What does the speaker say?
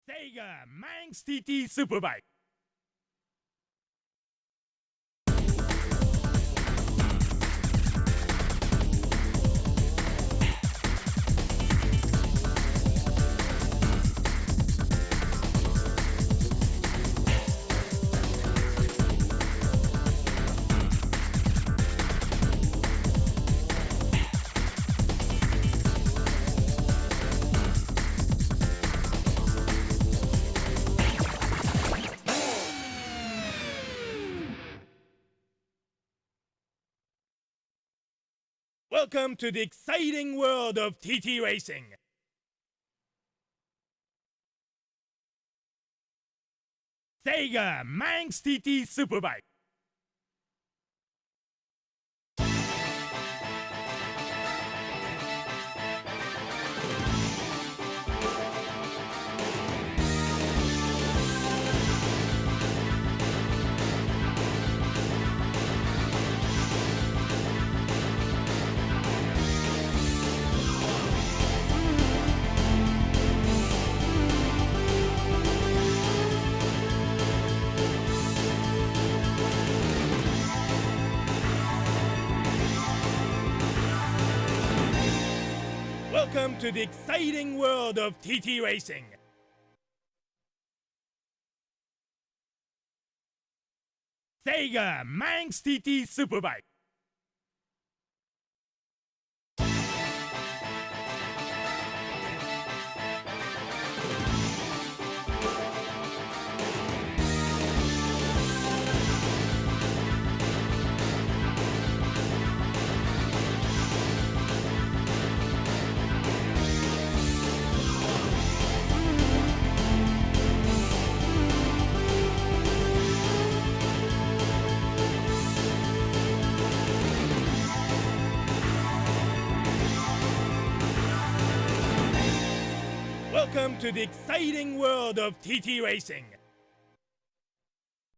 Sega Manx TT Superbike. Welcome to the exciting world of TT racing. Sega Manx TT Superbike. Welcome to the exciting world of TT racing. Sega Manx TT Superbike. Welcome to the exciting world of TT racing.